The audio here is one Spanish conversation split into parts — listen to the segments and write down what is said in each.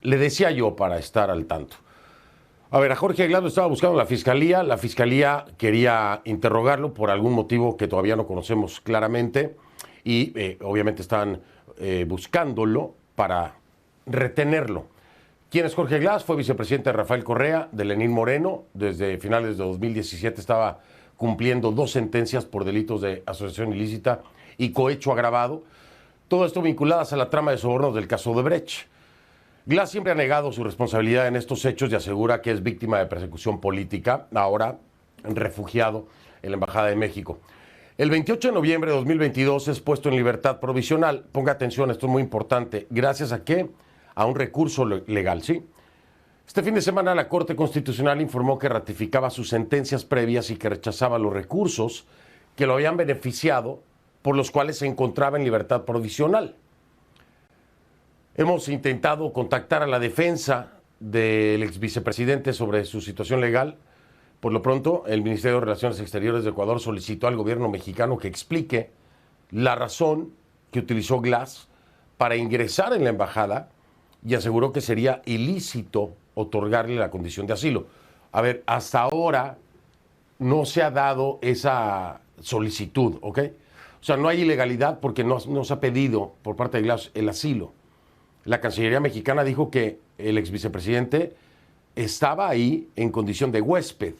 Le decía yo para estar al tanto. A ver, a Jorge Glass lo estaba buscando la fiscalía quería interrogarlo por algún motivo que todavía no conocemos claramente y obviamente están buscándolo para retenerlo. ¿Quién es Jorge Glass? Fue vicepresidente de Rafael Correa, de Lenín Moreno, desde finales de 2017 estaba cumpliendo 2 sentencias por delitos de asociación ilícita y cohecho agravado, todo esto vinculadas a la trama de sobornos del caso Odebrecht. Glass siempre ha negado su responsabilidad en estos hechos y asegura que es víctima de persecución política, ahora refugiado en la Embajada de México. El 28 de noviembre de 2022 es puesto en libertad provisional. Ponga atención, esto es muy importante. ¿Gracias a qué? A un recurso legal, ¿sí? Este fin de semana la Corte Constitucional informó que ratificaba sus sentencias previas y que rechazaba los recursos que lo habían beneficiado, por los cuales se encontraba en libertad provisional. Hemos intentado contactar a la defensa del ex vicepresidente sobre su situación legal. Por lo pronto, el Ministerio de Relaciones Exteriores de Ecuador solicitó al gobierno mexicano que explique la razón que utilizó Glass para ingresar en la embajada y aseguró que sería ilícito otorgarle la condición de asilo. A ver, hasta ahora no se ha dado esa solicitud, ¿ok? O sea, no hay ilegalidad porque no se ha pedido por parte de Glass el asilo. La Cancillería mexicana dijo que el ex vicepresidente estaba ahí en condición de huésped,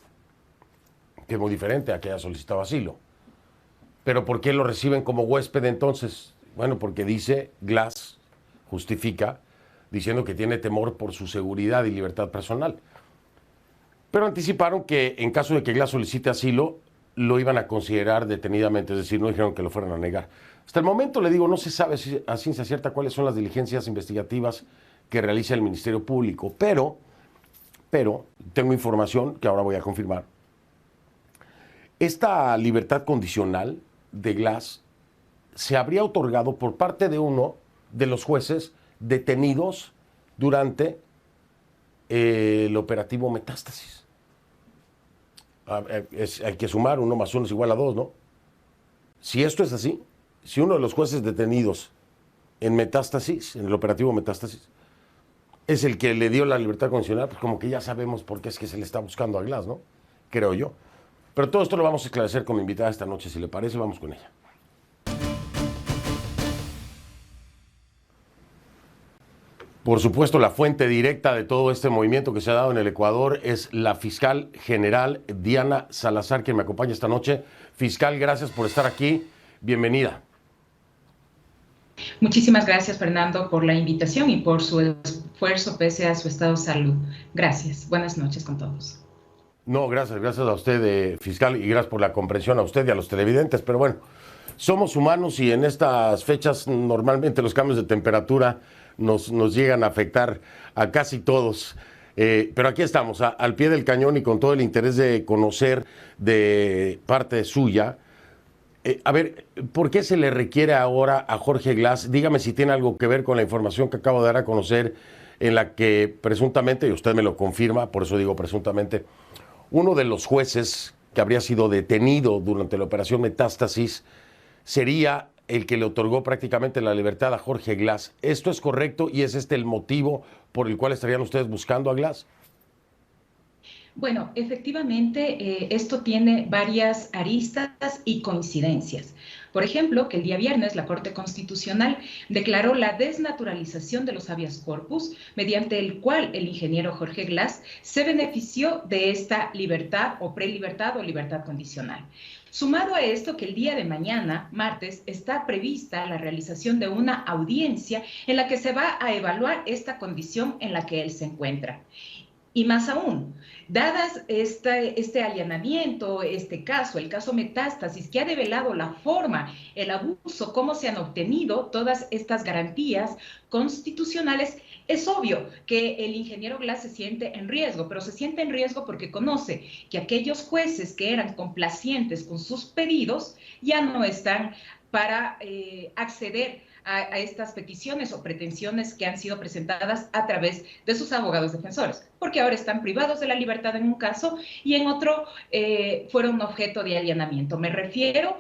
que es muy diferente a que haya solicitado asilo. Pero ¿por qué lo reciben como huésped entonces? Bueno, porque dice Glass, justifica, diciendo que tiene temor por su seguridad y libertad personal. Pero anticiparon que en caso de que Glass solicite asilo, lo iban a considerar detenidamente, es decir, no dijeron que lo fueran a negar. Hasta el momento, le digo, no se sabe a ciencia cierta cuáles son las diligencias investigativas que realiza el Ministerio Público, pero tengo información que ahora voy a confirmar. Esta libertad condicional de Glass se habría otorgado por parte de uno de los jueces detenidos durante el operativo Metástasis. Hay que sumar, 1 más 1 es igual a 2, ¿no? Si esto es así, si uno de los jueces detenidos en Metástasis, en el operativo Metástasis, es el que le dio la libertad condicional, pues como que ya sabemos por qué es que se le está buscando a Glass, ¿no? Creo yo. Pero todo esto lo vamos a esclarecer con mi invitada esta noche, si le parece, vamos con ella. Por supuesto, la fuente directa de todo este movimiento que se ha dado en el Ecuador es la fiscal general Diana Salazar, quien me acompaña esta noche. Fiscal, gracias por estar aquí. Bienvenida. Muchísimas gracias, Fernando, por la invitación y por su esfuerzo pese a su estado de salud. Gracias. Buenas noches con todos. No, gracias a usted, fiscal, y gracias por la comprensión a usted y a los televidentes. Pero bueno, somos humanos y en estas fechas normalmente los cambios de temperatura nos llegan a afectar a casi todos. Pero aquí estamos, al pie del cañón y con todo el interés de conocer de parte suya. A ver, ¿por qué se le requiere ahora a Jorge Glass? Dígame si tiene algo que ver con la información que acabo de dar a conocer, en la que presuntamente, y usted me lo confirma, por eso digo presuntamente, uno de los jueces que habría sido detenido durante la operación Metástasis sería el que le otorgó prácticamente la libertad a Jorge Glass. ¿Esto es correcto y es este el motivo por el cual estarían ustedes buscando a Glass? Bueno, efectivamente, esto tiene varias aristas y coincidencias. Por ejemplo, que el día viernes la Corte Constitucional declaró la desnaturalización de los habeas corpus, mediante el cual el ingeniero Jorge Glass se benefició de esta libertad o prelibertad o libertad condicional. Sumado a esto, que el día de mañana, martes, está prevista la realización de una audiencia en la que se va a evaluar esta condición en la que él se encuentra. Y más aún, dadas este allanamiento, este caso, el caso Metástasis, que ha develado la forma, el abuso, cómo se han obtenido todas estas garantías constitucionales, es obvio que el ingeniero Glass se siente en riesgo, pero se siente en riesgo porque conoce que aquellos jueces que eran complacientes con sus pedidos ya no están para acceder a estas peticiones o pretensiones que han sido presentadas a través de sus abogados defensores, porque ahora están privados de la libertad en un caso y en otro fueron objeto de allanamiento. Me refiero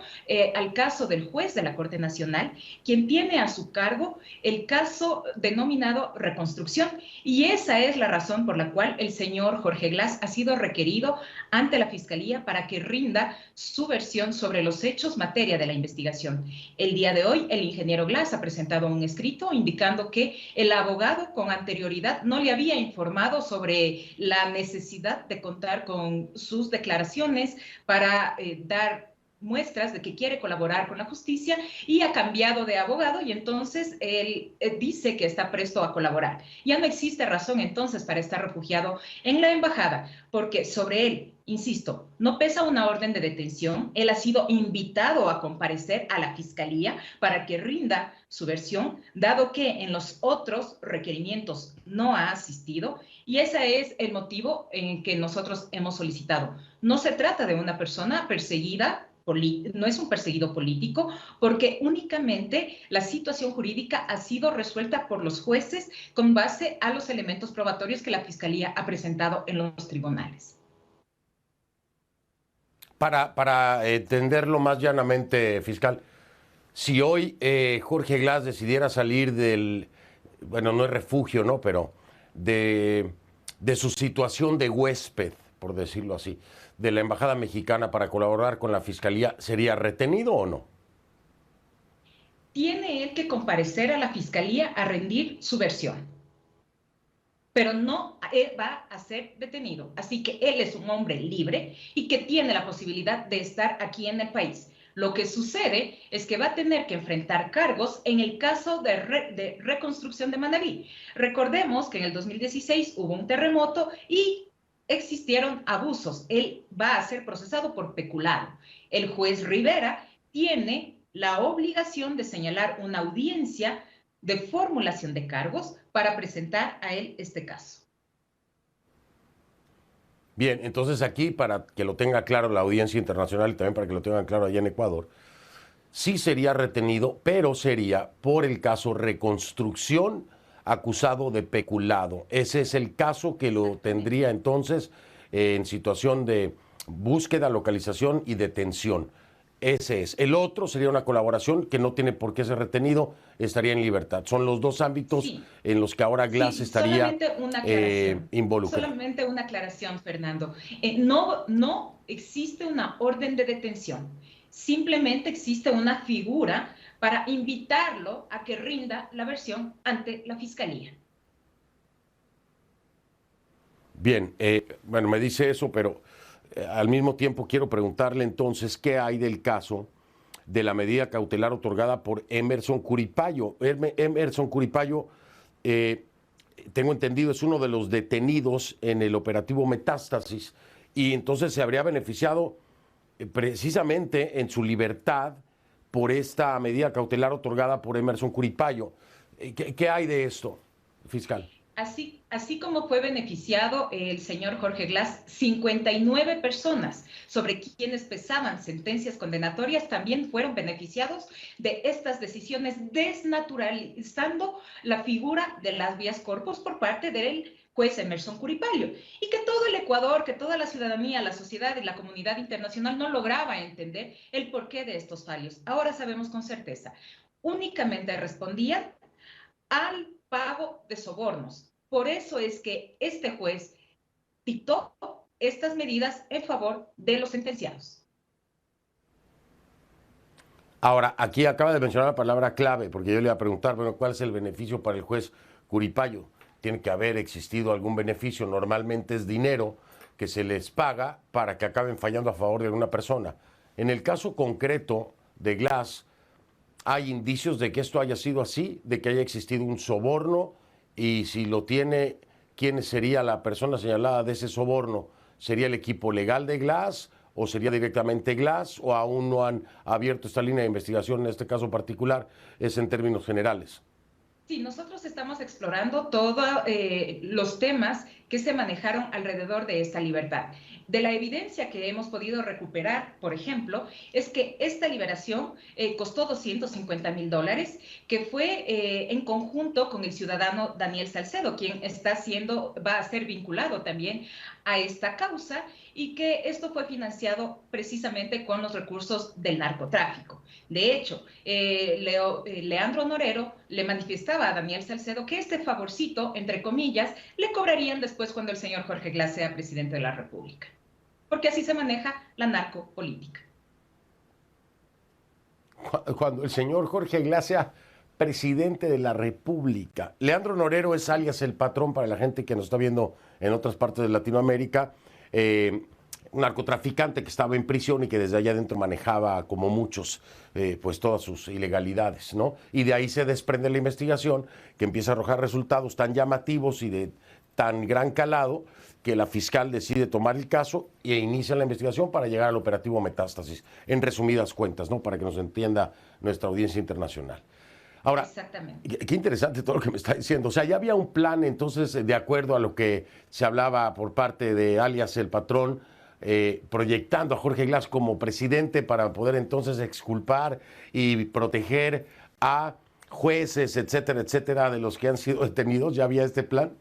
al caso del juez de la Corte Nacional, quien tiene a su cargo el caso denominado Reconstrucción, y esa es la razón por la cual el señor Jorge Glas ha sido requerido ante la Fiscalía para que rinda su versión sobre los hechos materia de la investigación. El día de hoy, el ingeniero Glas ha presentado un escrito indicando que el abogado con anterioridad no le había informado sobre la necesidad de contar con sus declaraciones para dar muestras de que quiere colaborar con la justicia, y ha cambiado de abogado y entonces él dice que está presto a colaborar. Ya no existe razón entonces para estar refugiado en la embajada, porque sobre él, insisto, no pesa una orden de detención. Él ha sido invitado a comparecer a la Fiscalía para que rinda su versión, dado que en los otros requerimientos no ha asistido, y ese es el motivo en que nosotros hemos solicitado. No se trata de una persona perseguida, no es un perseguido político, porque únicamente la situación jurídica ha sido resuelta por los jueces con base a los elementos probatorios que la Fiscalía ha presentado en los tribunales. Para entenderlo más llanamente, fiscal, si hoy Jorge Glas decidiera salir del, bueno, no es refugio, ¿no? Pero de su situación de huésped, por decirlo así, de la Embajada Mexicana para colaborar con la Fiscalía, ¿sería retenido o no? Tiene él que comparecer a la Fiscalía a rendir su versión, pero no va a ser detenido. Así que él es un hombre libre y que tiene la posibilidad de estar aquí en el país. Lo que sucede es que va a tener que enfrentar cargos en el caso de reconstrucción de Manabí. Recordemos que en el 2016 hubo un terremoto y existieron abusos. Él va a ser procesado por peculado. El juez Rivera tiene la obligación de señalar una audiencia de formulación de cargos para presentar a él este caso. Bien, entonces aquí, para que lo tenga claro la audiencia internacional y también para que lo tengan claro allá en Ecuador, sí sería retenido, pero sería por el caso Reconstrucción acusado de peculado. Ese es el caso que lo tendría entonces en situación de búsqueda, localización y detención. Ese es. El otro sería una colaboración que no tiene por qué ser retenido, estaría en libertad. Son los dos ámbitos en los que ahora Glas estaría involucrado. Solamente una aclaración, Fernando. No existe una orden de detención. Simplemente existe una figura para invitarlo a que rinda la versión ante la Fiscalía. Bien, bueno, me dice eso, pero al mismo tiempo quiero preguntarle entonces qué hay del caso de la medida cautelar otorgada por Emerson Curipayo. Emerson Curipayo, tengo entendido, es uno de los detenidos en el operativo Metástasis y entonces se habría beneficiado precisamente en su libertad por esta medida cautelar otorgada por Emerson Curipayo. ¿Qué hay de esto, fiscal? Así como fue beneficiado el señor Jorge Glas, 59 personas sobre quienes pesaban sentencias condenatorias también fueron beneficiados de estas decisiones, desnaturalizando la figura del habeas corpus por parte del juez Emerson Curipayo, y que todo el Ecuador, que toda la ciudadanía, la sociedad y la comunidad internacional no lograba entender el porqué de estos fallos. Ahora sabemos con certeza, únicamente respondían al pago de sobornos. Por eso es que este juez dictó estas medidas en favor de los sentenciados. Ahora, aquí acaba de mencionar la palabra clave, porque yo le iba a preguntar, bueno, ¿cuál es el beneficio para el juez Curipayo? Tiene que haber existido algún beneficio, normalmente es dinero que se les paga para que acaben fallando a favor de alguna persona. En el caso concreto de Glas, ¿hay indicios de que esto haya sido así, de que haya existido un soborno? Y si lo tiene, ¿quién sería la persona señalada de ese soborno? ¿Sería el equipo legal de Glas o sería directamente Glas o aún no han abierto esta línea de investigación en este caso particular? Es en términos generales. Sí, nosotros estamos explorando todos los temas que se manejaron alrededor de esta libertad. De la evidencia que hemos podido recuperar, por ejemplo, es que esta liberación costó $250,000, que fue en conjunto con el ciudadano Daniel Salcedo, quien va a ser vinculado también a esta causa, y que esto fue financiado precisamente con los recursos del narcotráfico. De hecho, Leandro Norero le manifestaba a Daniel Salcedo que este favorcito, entre comillas, le cobrarían después cuando el señor Jorge Glass sea presidente de la República, porque así se maneja la narcopolítica. Cuando el señor Jorge Glass sea presidente de la República. Leandro Norero es alias El Patrón para la gente que nos está viendo en otras partes de Latinoamérica. Un narcotraficante que estaba en prisión y que desde allá adentro manejaba, como muchos, pues todas sus ilegalidades, ¿no? Y de ahí se desprende la investigación, que empieza a arrojar resultados tan llamativos y de tan gran calado que la fiscal decide tomar el caso e inicia la investigación para llegar al operativo Metástasis, en resumidas cuentas, ¿no? Para que nos entienda nuestra audiencia internacional. Ahora, qué interesante todo lo que me está diciendo. O sea, ya había un plan, entonces, de acuerdo a lo que se hablaba por parte de alias El Patrón, proyectando a Jorge Glass como presidente para poder entonces exculpar y proteger a jueces, etcétera, etcétera, de los que han sido detenidos. ¿Ya había este plan?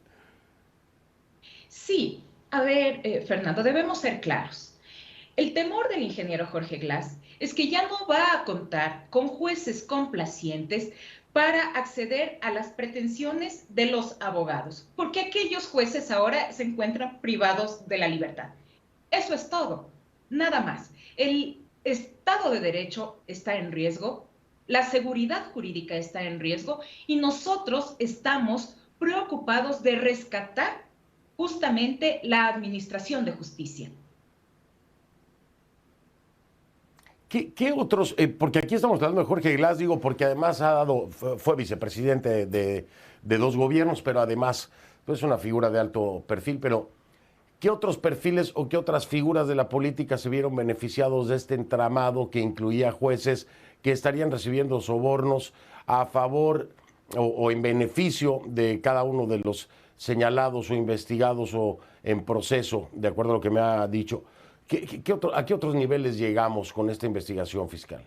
Sí. A ver, Fernando, debemos ser claros. El temor del ingeniero Jorge Glass es que ya no va a contar con jueces complacientes para acceder a las pretensiones de los abogados, porque aquellos jueces ahora se encuentran privados de la libertad. Eso es todo, nada más. El Estado de Derecho está en riesgo, la seguridad jurídica está en riesgo y nosotros estamos preocupados de rescatar justamente la administración de justicia. ¿Qué otros? Porque aquí estamos hablando de Jorge Glass, digo, porque además fue vicepresidente de dos gobiernos, pero además es una figura de alto perfil. Pero, ¿qué otros perfiles o qué otras figuras de la política se vieron beneficiados de este entramado que incluía jueces que estarían recibiendo sobornos a favor o en beneficio de cada uno de los señalados o investigados o en proceso, de acuerdo a lo que me ha dicho? ¿A qué otros niveles llegamos con esta investigación fiscal?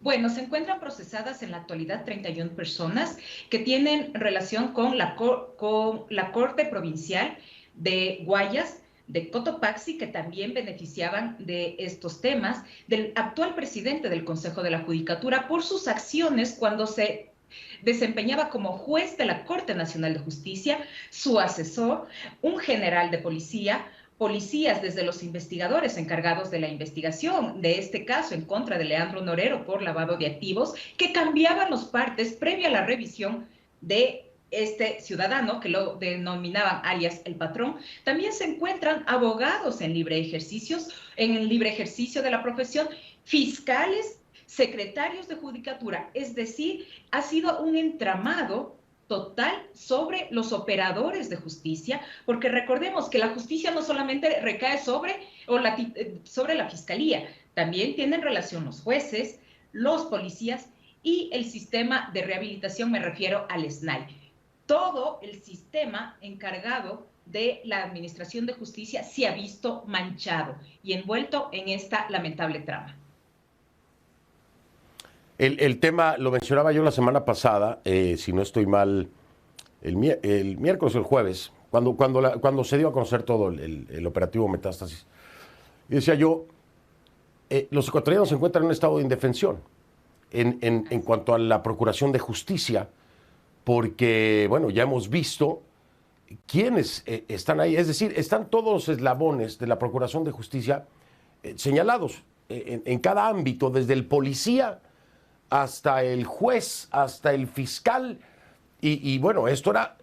Bueno, se encuentran procesadas en la actualidad 31 personas que tienen relación con la Corte Provincial de Guayas, de Cotopaxi, que también beneficiaban de estos temas, del actual presidente del Consejo de la Judicatura por sus acciones cuando se desempeñaba como juez de la Corte Nacional de Justicia, su asesor, un general de policías desde los investigadores encargados de la investigación de este caso en contra de Leandro Norero por lavado de activos, que cambiaban los partes previa a la revisión de este ciudadano, que lo denominaban alias El Patrón. También se encuentran abogados en el libre ejercicio de la profesión, fiscales, secretarios de judicatura, es decir, ha sido un entramado total sobre los operadores de justicia, porque recordemos que la justicia no solamente recae sobre la fiscalía, también tienen relación los jueces, los policías y el sistema de rehabilitación, me refiero al SNAI. Todo el sistema encargado de la administración de justicia se ha visto manchado y envuelto en esta lamentable trama. El tema lo mencionaba yo la semana pasada, si no estoy mal, el miércoles o el jueves, cuando se dio a conocer todo el operativo Metástasis. Y decía yo, los ecuatorianos se encuentran en un estado de indefensión en cuanto a la procuración de justicia, porque, bueno, ya hemos visto quiénes están ahí. Es decir, están todos los eslabones de la procuración de justicia señalados en cada ámbito, desde el policía hasta el juez, hasta el fiscal, y bueno, esto era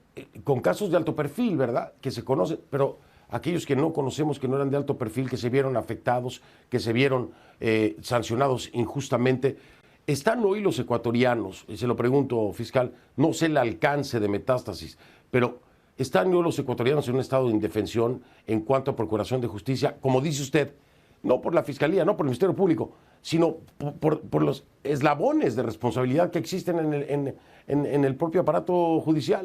con casos de alto perfil, ¿verdad? Que se conocen, pero aquellos que no conocemos, que no eran de alto perfil, que se vieron afectados, que se vieron sancionados injustamente, ¿están hoy los ecuatorianos, y se lo pregunto, fiscal, no sé el alcance de Metástasis, pero ¿están hoy los ecuatorianos en un estado de indefensión en cuanto a procuración de justicia? Como dice usted, no por la Fiscalía, no por el Ministerio Público, sino por los eslabones de responsabilidad que existen en el propio aparato judicial.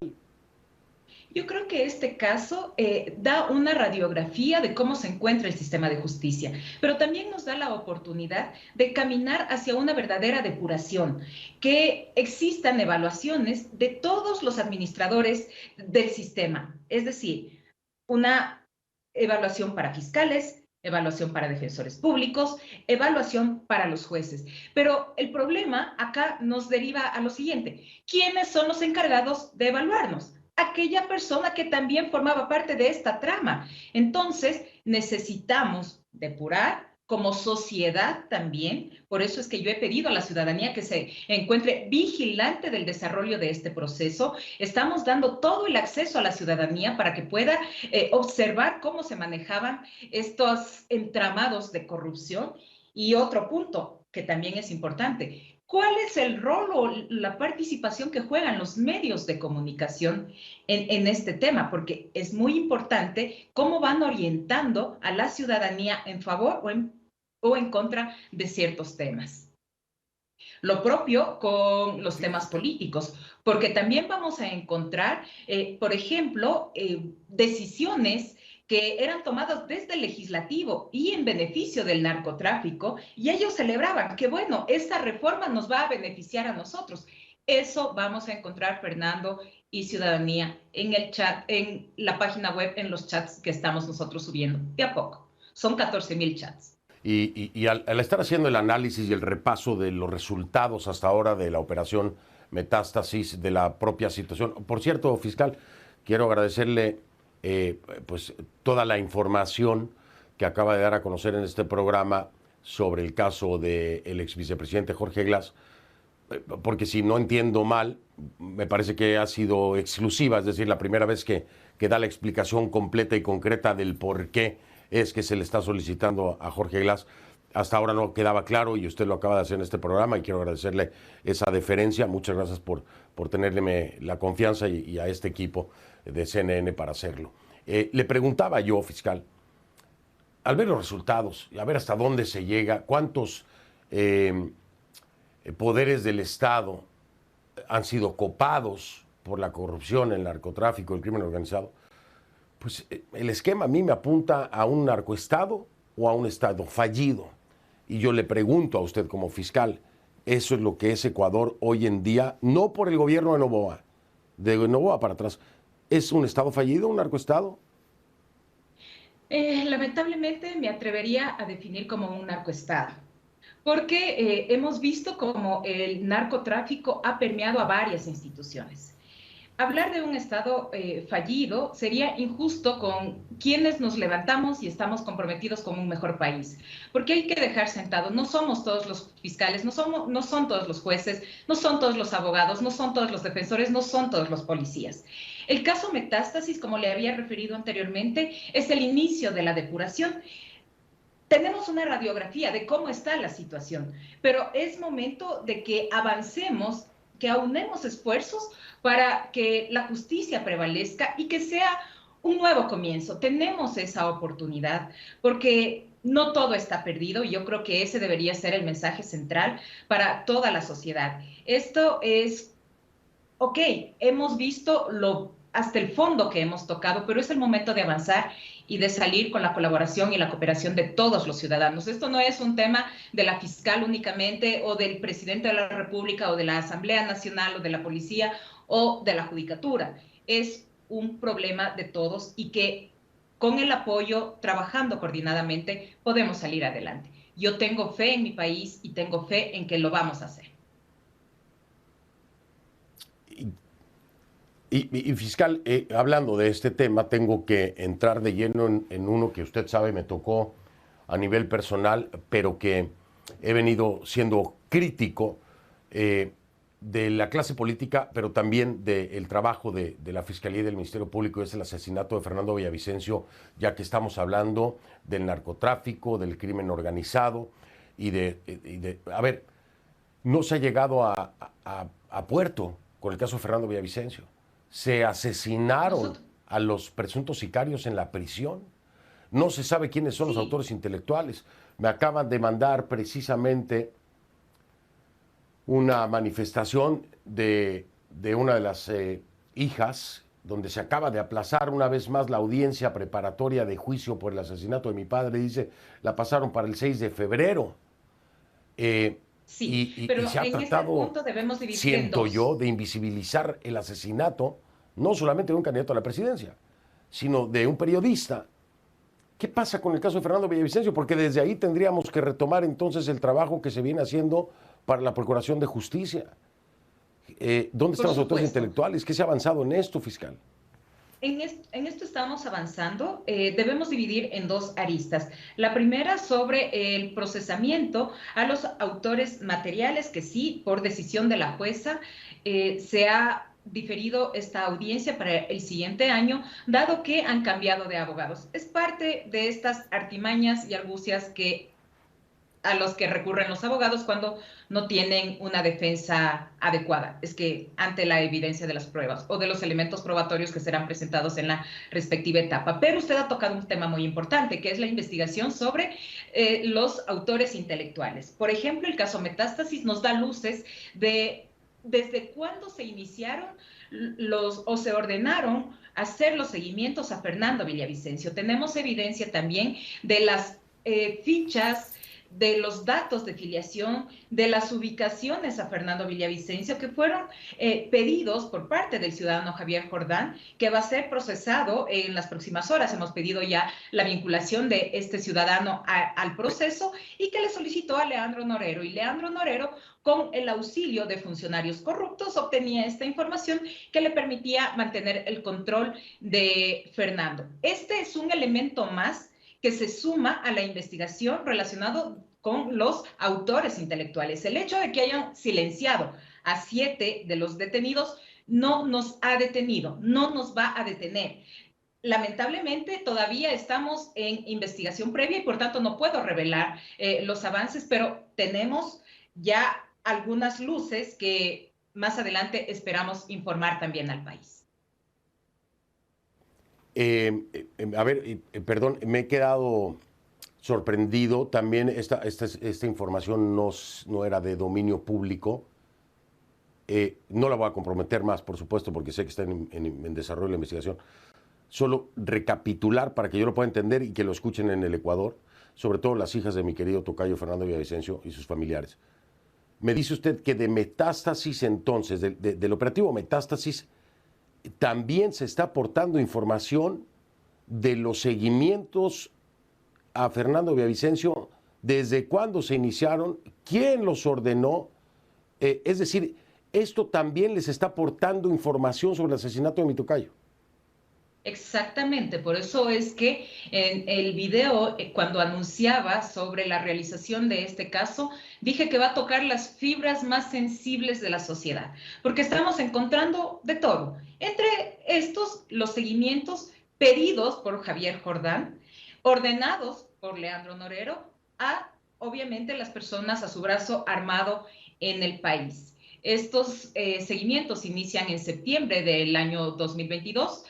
Yo creo que este caso da una radiografía de cómo se encuentra el sistema de justicia, pero también nos da la oportunidad de caminar hacia una verdadera depuración, que existan evaluaciones de todos los administradores del sistema, es decir, una evaluación para fiscales, evaluación para defensores públicos, evaluación para los jueces. Pero el problema acá nos deriva a lo siguiente: ¿quiénes son los encargados de evaluarnos? Aquella persona que también formaba parte de esta trama. Entonces, necesitamos depurar como sociedad también. Por eso es que yo he pedido a la ciudadanía que se encuentre vigilante del desarrollo de este proceso. Estamos dando todo el acceso a la ciudadanía para que pueda observar cómo se manejaban estos entramados de corrupción. Y otro punto que también es importante: ¿cuál es el rol o la participación que juegan los medios de comunicación en este tema? Porque es muy importante cómo van orientando a la ciudadanía en favor o en contra de ciertos temas. Lo propio con los temas políticos, porque también vamos a encontrar, por ejemplo, decisiones que eran tomadas desde el legislativo y en beneficio del narcotráfico, y ellos celebraban que, bueno, esta reforma nos va a beneficiar a nosotros. Eso vamos a encontrar, Fernando y ciudadanía, en el chat, en la página web, en los chats que estamos nosotros subiendo, de a poco. Son 14,000 chats. Y al estar haciendo el análisis y el repaso de los resultados hasta ahora de la operación Metástasis, de la propia situación. Por cierto, fiscal, quiero agradecerle pues toda la información que acaba de dar a conocer en este programa sobre el caso del ex vicepresidente Jorge Glass, porque si no entiendo mal, me parece que ha sido exclusiva, es decir, la primera vez que da la explicación completa y concreta del por qué es que se le está solicitando a Jorge Glass. Hasta ahora no quedaba claro y usted lo acaba de hacer en este programa y quiero agradecerle esa deferencia. Muchas gracias por tenerme la confianza y a este equipo de CNN para hacerlo. Le preguntaba yo, fiscal, al ver los resultados y a ver hasta dónde se llega, cuántos poderes del Estado han sido copados por la corrupción, el narcotráfico, el crimen organizado, pues el esquema a mí me apunta a un narcoestado o a un estado fallido. Y yo le pregunto a usted como fiscal, eso es lo que es Ecuador hoy en día, no por el gobierno de Noboa para atrás. ¿Es un estado fallido, un narcoestado? Lamentablemente me atrevería a definir como un narcoestado, porque hemos visto cómo el narcotráfico ha permeado a varias instituciones. Hablar de un Estado fallido sería injusto con quienes nos levantamos y estamos comprometidos con un mejor país, porque hay que dejar sentado: no somos todos los fiscales, no son todos los jueces, no son todos los abogados, no son todos los defensores, no son todos los policías. El caso Metástasis, como le había referido anteriormente, es el inicio de la depuración. Tenemos una radiografía de cómo está la situación, pero es momento de que avancemos, que aunemos esfuerzos para que la justicia prevalezca y que sea un nuevo comienzo. Tenemos esa oportunidad porque no todo está perdido, y yo creo que ese debería ser el mensaje central para toda la sociedad. Esto es, ok, hemos visto hasta el fondo que hemos tocado, pero es el momento de avanzar y de salir con la colaboración y la cooperación de todos los ciudadanos. Esto no es un tema de la fiscal únicamente, o del presidente de la República, o de la Asamblea Nacional, o de la policía, o de la judicatura. Es un problema de todos y que con el apoyo, trabajando coordinadamente, podemos salir adelante. Yo tengo fe en mi país y tengo fe en que lo vamos a hacer. Y fiscal, hablando de este tema, tengo que entrar de lleno en uno que usted sabe me tocó a nivel personal, pero que he venido siendo crítico de la clase política, pero también del trabajo de la Fiscalía y del Ministerio Público. Es el asesinato de Fernando Villavicencio, ya que estamos hablando del narcotráfico, del crimen organizado y a ver, no se ha llegado a puerto con el caso de Fernando Villavicencio. Se asesinaron a los presuntos sicarios en la prisión. No se sabe quiénes son los autores intelectuales. Me acaban de mandar precisamente una manifestación de una de las hijas donde se acaba de aplazar una vez más la audiencia preparatoria de juicio por el asesinato de mi padre, dice, la pasaron para el 6 de febrero. Sí, pero Y se ha en este tratado, punto debemos dividir en siento yo, dos. de invisibilizar el asesinato, no solamente de un candidato a la presidencia, sino de un periodista. ¿Qué pasa con el caso de Fernando Villavicencio? Porque desde ahí tendríamos que retomar entonces el trabajo que se viene haciendo para la Procuración de Justicia. ¿Dónde Por están los autores supuesto. intelectuales? ¿Qué se ha avanzado en esto, fiscal? En esto estamos avanzando. Debemos dividir en dos aristas. La primera sobre el procesamiento a los autores materiales, que sí, por decisión de la jueza, se ha diferido esta audiencia para el siguiente año, dado que han cambiado de abogados. Es parte de estas artimañas y argucias a los que recurren los abogados cuando no tienen una defensa adecuada. Es que ante la evidencia de las pruebas o de los elementos probatorios que serán presentados en la respectiva etapa. Pero usted ha tocado un tema muy importante, que es la investigación sobre los autores intelectuales. Por ejemplo, el caso Metástasis nos da luces de desde cuándo se iniciaron o se ordenaron hacer los seguimientos a Fernando Villavicencio. Tenemos evidencia también de las fichas, de los datos de filiación, de las ubicaciones a Fernando Villavicencio, que fueron pedidos por parte del ciudadano Javier Jordán, que va a ser procesado en las próximas horas. Hemos pedido ya la vinculación de este ciudadano al proceso y que le solicitó a Leandro Norero. Y Leandro Norero, con el auxilio de funcionarios corruptos, obtenía esta información que le permitía mantener el control de Fernando. Este es un elemento más que se suma a la investigación relacionado con los autores intelectuales. El hecho de que hayan silenciado a 7 de los detenidos no nos ha detenido, no nos va a detener. Lamentablemente todavía estamos en investigación previa y por tanto no puedo revelar los avances, pero tenemos ya algunas luces que más adelante esperamos informar también al país. A ver, perdón, me he quedado sorprendido. También esta información no era de dominio público. No la voy a comprometer más, por supuesto, porque sé que está en desarrollo la investigación. Solo recapitular para que yo lo pueda entender y que lo escuchen en el Ecuador, sobre todo las hijas de mi querido tocayo Fernando Villavicencio y sus familiares. Me dice usted que de Metástasis entonces, del operativo Metástasis, también se está aportando información de los seguimientos a Fernando Villavicencio, desde cuándo se iniciaron, quién los ordenó. Es decir, esto también les está aportando información sobre el asesinato de mi tocayo. Exactamente, por eso es que en el video, cuando anunciaba sobre la realización de este caso, dije que va a tocar las fibras más sensibles de la sociedad, porque estamos encontrando de todo. Entre estos, los seguimientos pedidos por Javier Jordán, ordenados por Leandro Norero, a, obviamente, las personas a su brazo armado en el país. Estos seguimientos inician en septiembre del año 2022.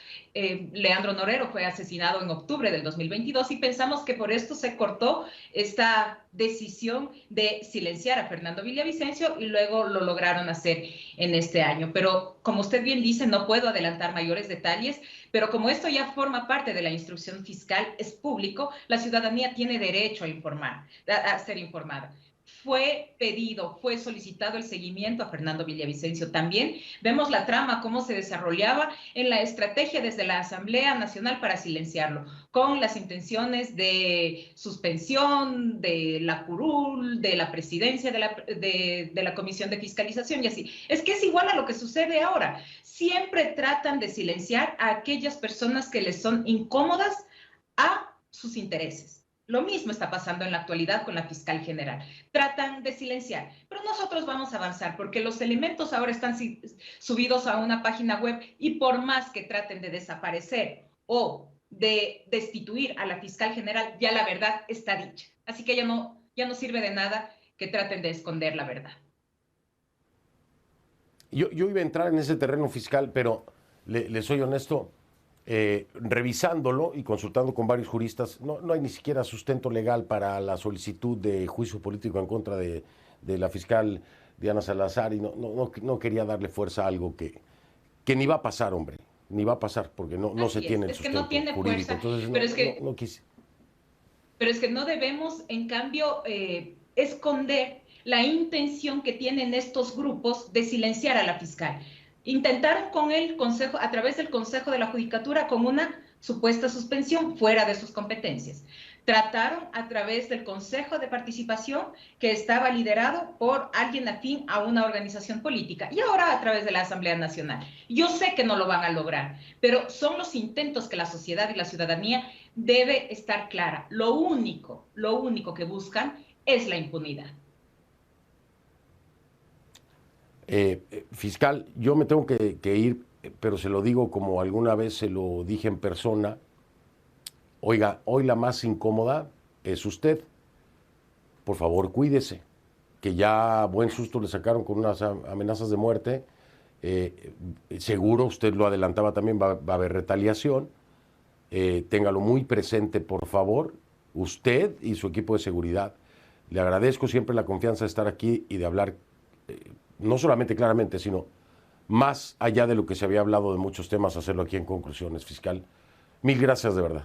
Leandro Norero fue asesinado en octubre del 2022 y pensamos que por esto se cortó esta decisión de silenciar a Fernando Villavicencio y luego lo lograron hacer en este año. Pero como usted bien dice, no puedo adelantar mayores detalles, pero como esto ya forma parte de la instrucción fiscal, es público, la ciudadanía tiene derecho a informar, a ser informada. Fue pedido, fue solicitado el seguimiento a Fernando Villavicencio. También vemos la trama, cómo se desarrollaba en la estrategia desde la Asamblea Nacional para silenciarlo, con las intenciones de suspensión de la curul, de la presidencia de la Comisión de Fiscalización y así. Es que es igual a lo que sucede ahora. Siempre tratan de silenciar a aquellas personas que les son incómodas a sus intereses. Lo mismo está pasando en la actualidad con la fiscal general. Tratan de silenciar, pero nosotros vamos a avanzar porque los elementos ahora están subidos a una página web y por más que traten de desaparecer o de destituir a la fiscal general, ya la verdad está dicha. Así que ya no sirve de nada que traten de esconder la verdad. Yo iba a entrar en ese terreno fiscal, pero le soy honesto, revisándolo y consultando con varios juristas, no hay ni siquiera sustento legal para la solicitud de juicio político en contra de la fiscal Diana Salazar y no quería darle fuerza a algo que ni va a pasar, hombre. ni va a pasar, porque no se tiene el es que sustento no tiene jurídico. fuerza, Entonces, pero es que no quise. pero es que no debemos, en cambio, esconder la intención que tienen estos grupos de silenciar a la fiscal. Intentaron con el Consejo, a través del Consejo de la Judicatura, con una supuesta suspensión fuera de sus competencias. Trataron a través del Consejo de Participación, que estaba liderado por alguien afín a una organización política, y ahora a través de la Asamblea Nacional. Yo sé que no lo van a lograr, pero son los intentos que la sociedad y la ciudadanía debe estar clara. Lo único que buscan es la impunidad. Fiscal, yo me tengo que ir, pero se lo digo como alguna vez se lo dije en persona. Oiga, hoy la más incómoda es usted. Por favor, cuídese, que ya buen susto le sacaron con unas amenazas de muerte. Seguro, usted lo adelantaba también, va a haber retaliación. Téngalo muy presente, por favor, usted y su equipo de seguridad. Le agradezco siempre la confianza de estar aquí y de hablar, no solamente claramente, sino más allá de lo que se había hablado de muchos temas, hacerlo aquí en Conclusiones, fiscal. Mil gracias de verdad.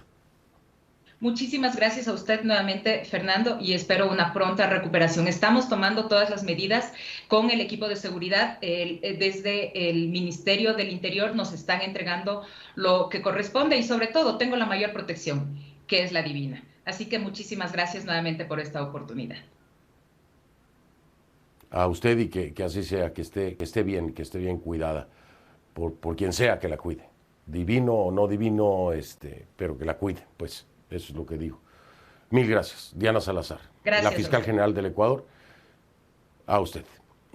Muchísimas gracias a usted nuevamente, Fernando, y espero una pronta recuperación. Estamos tomando todas las medidas con el equipo de seguridad. Desde el Ministerio del Interior nos están entregando lo que corresponde y sobre todo tengo la mayor protección, que es la divina. Así que muchísimas gracias nuevamente por esta oportunidad. A usted y que así sea, que esté bien cuidada por quien sea que la cuide. Divino o no divino, pero que la cuide, pues eso es lo que digo. Mil gracias. Diana Salazar, Gracias, la fiscal general del Ecuador. A usted.